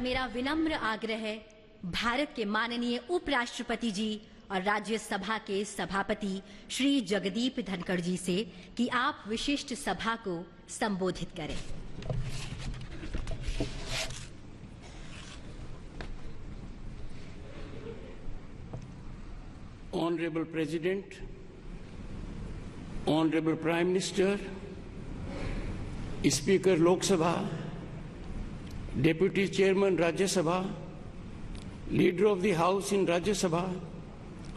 मेरा विनम्र आग्रह है भारत के माननीय उपराष्ट्रपति जी और राज्यसभा के सभापति श्री जगदीप धनखड़ जी से कि आप विशिष्ट सभा को संबोधित करें। Honorable President, Honorable Prime Minister, Speaker Lok Sabha, Deputy Chairman Rajya Sabha, Leader of the House in Rajya Sabha,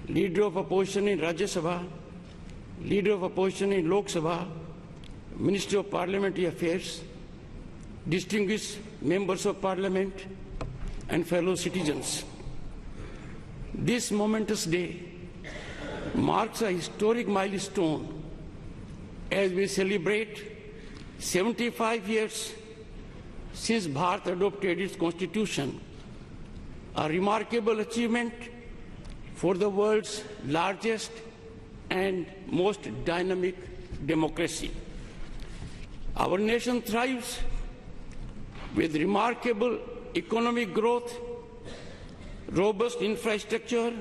Leader of Opposition in Rajya Sabha, Leader of Opposition in Lok Sabha, Minister of Parliamentary Affairs, distinguished members of Parliament and fellow citizens. This momentous day marks a historic milestone as we celebrate 75 years since Bharat adopted its constitution, a remarkable achievement for the world's largest and most dynamic democracy. Our nation thrives with remarkable economic growth, robust infrastructure,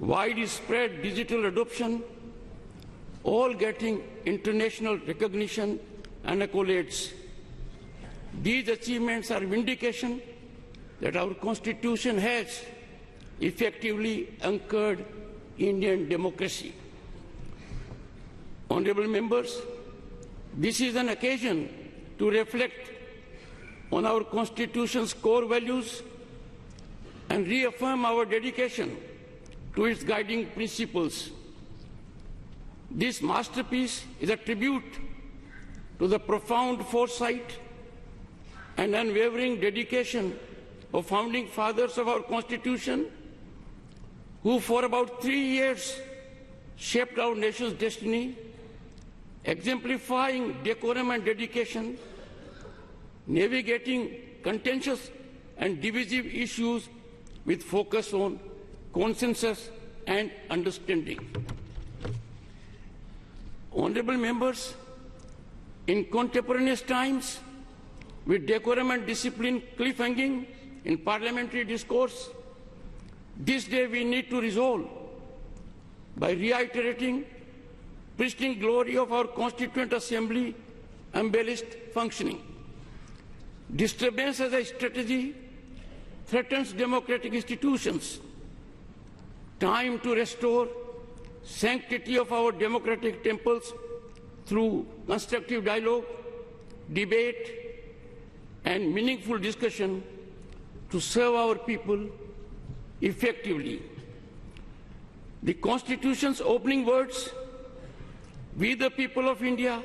widespread digital adoption, all getting international recognition and accolades. These achievements are vindication that our Constitution has effectively anchored Indian democracy. Honorable members, this is an occasion to reflect on our Constitution's core values and reaffirm our dedication to its guiding principles. This masterpiece is a tribute to the profound foresight and unwavering dedication of founding fathers of our Constitution, who for about 3 years shaped our nation's destiny, exemplifying decorum and dedication, navigating contentious and divisive issues with focus on consensus and understanding. Honorable members, in contemporaneous times, with decorum and discipline cliffhanging in parliamentary discourse, this day we need to resolve by reiterating pristine glory of our Constituent Assembly embellished functioning. Disturbance as a strategy threatens democratic institutions. Time to restore sanctity of our democratic temples through constructive dialogue, debate, and meaningful discussion to serve our people effectively. The Constitution's opening words, "We the people of India,"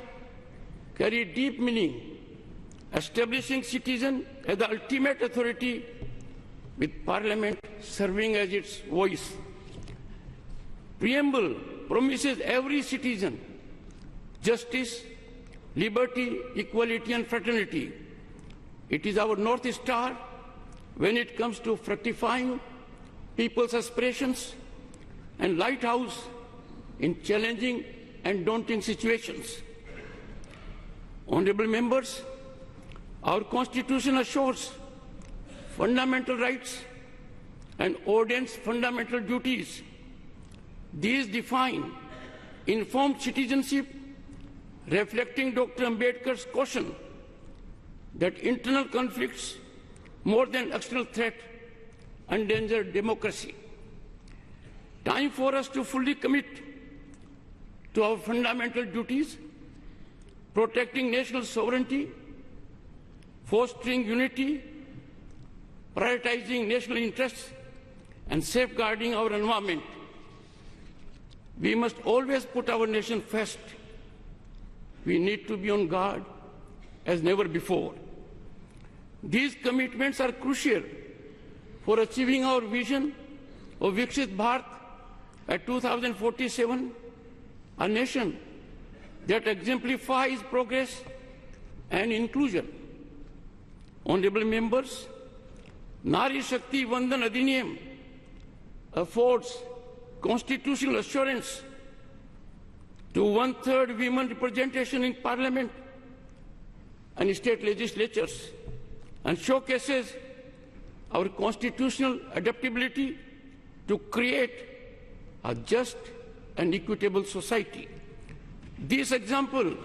carry deep meaning, establishing citizen as the ultimate authority, with Parliament serving as its voice. Preamble promises every citizen justice, liberty, equality, and fraternity. It is our North Star when it comes to fructifying people's aspirations and lighthouse in challenging and daunting situations. Honorable members, our Constitution assures fundamental rights and ordains fundamental duties. These define informed citizenship, reflecting Dr. Ambedkar's caution that internal conflicts, more than external threat, endanger democracy. Time for us to fully commit to our fundamental duties, protecting national sovereignty, fostering unity, prioritizing national interests, and safeguarding our environment. We must always put our nation first. We need to be on guard as never before. These commitments are crucial for achieving our vision of Viksit Bharat at 2047, a nation that exemplifies progress and inclusion. Honorable members, Nari Shakti Vandan Adhiniyam affords constitutional assurance to 1/3 women representation in Parliament and state legislatures, and showcases our constitutional adaptability to create a just and equitable society. This example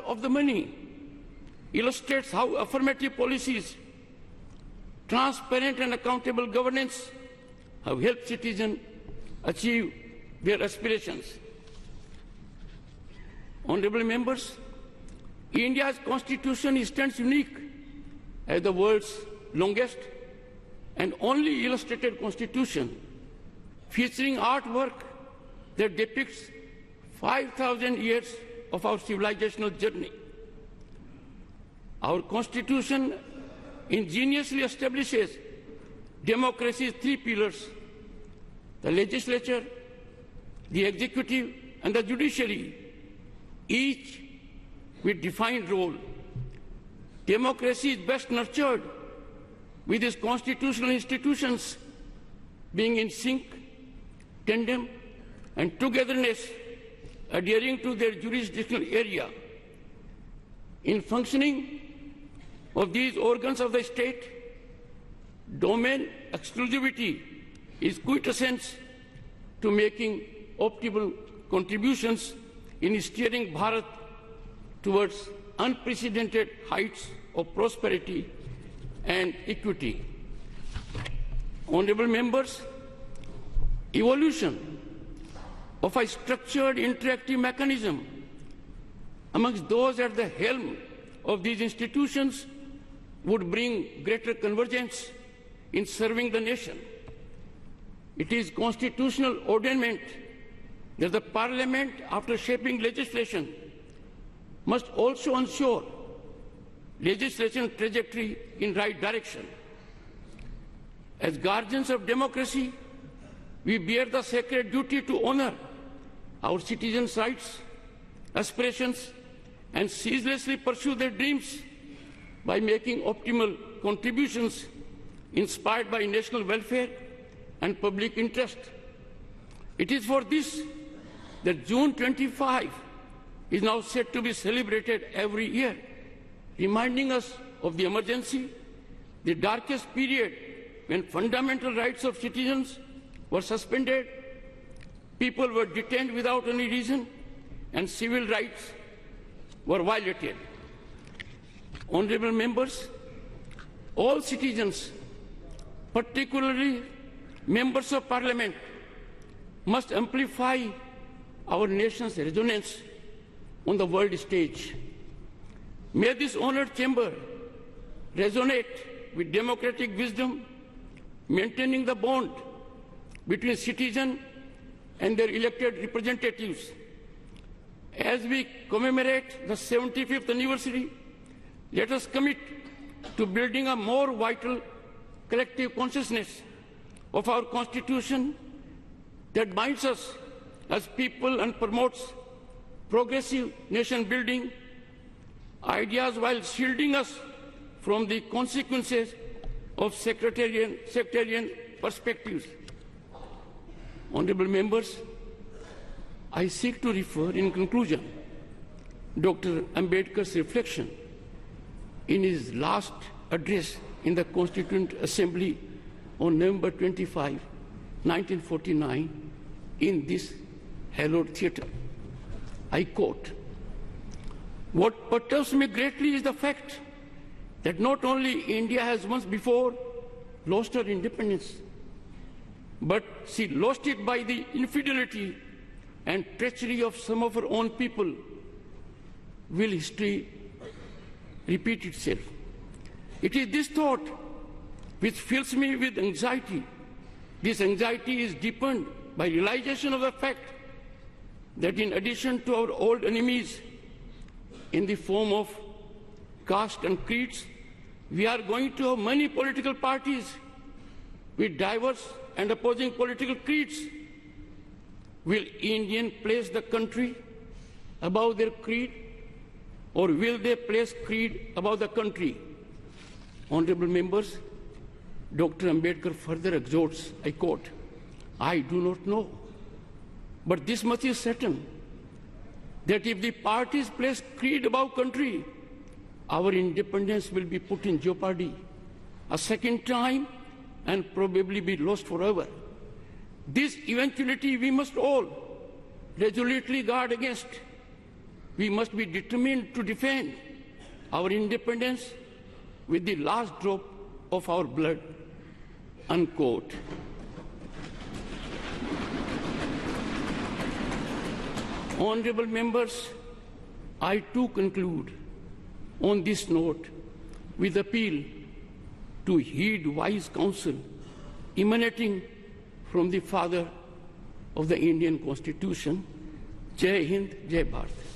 of the money illustrates how affirmative policies, transparent and accountable governance have helped citizens achieve their aspirations. Honorable members, India's constitution stands unique as the world's longest and only illustrated constitution, featuring artwork that depicts 5,000 years of our civilizational journey. Our constitution ingeniously establishes democracy's three pillars: the legislature, the executive, and the judiciary, each with defined role. Democracy is best nurtured with its constitutional institutions being in sync, tandem, and togetherness, adhering to their jurisdictional area. In functioning of these organs of the state, domain exclusivity is quintessence to making optimal contributions in steering Bharat towards unprecedented heights of prosperity and equity. Honorable members, evolution of a structured interactive mechanism amongst those at the helm of these institutions would bring greater convergence in serving the nation. It is constitutional ordainment that the Parliament, after shaping legislation, must also ensure legislation trajectory in right direction. As guardians of democracy, we bear the sacred duty to honor our citizens' rights, aspirations, and ceaselessly pursue their dreams by making optimal contributions inspired by national welfare and public interest. It is for this that June 25 is now set to be celebrated every year, reminding us of the emergency, the darkest period when fundamental rights of citizens were suspended, people were detained without any reason, and civil rights were violated. Honorable members, all citizens, particularly members of Parliament, must amplify our nation's resonance on the world stage. May this honored chamber resonate with democratic wisdom, maintaining the bond between citizens and their elected representatives. As we commemorate the 75th anniversary, let us commit to building a more vital collective consciousness of our Constitution that binds us as people and promotes progressive nation building ideas while shielding us from the consequences of sectarian perspectives. Honorable members, I seek to refer in conclusion Dr. Ambedkar's reflection in his last address in the Constituent Assembly on November 25, 1949, in this hallowed theatre. I quote, "What perturbs me greatly is the fact that not only India has once before lost her independence, but she lost it by the infidelity and treachery of some of her own people. Will history repeat itself?" It is this thought which fills me with anxiety. This anxiety is deepened by realization of the fact that in addition to our old enemies in the form of caste and creeds, we are going to have many political parties with diverse and opposing political creeds. Will Indians place the country above their creed, or will they place creed above the country? Honorable members, Dr. Ambedkar further exhorts, I quote, "I do not know, but this much is certain, that if the parties place creed above country, our independence will be put in jeopardy a second time and probably be lost forever. This eventuality we must all resolutely guard against. We must be determined to defend our independence with the last drop of our blood, unquote. Honorable members, I too conclude on this note with appeal to heed wise counsel emanating from the father of the Indian Constitution. Jai Hind, Jai Bharat.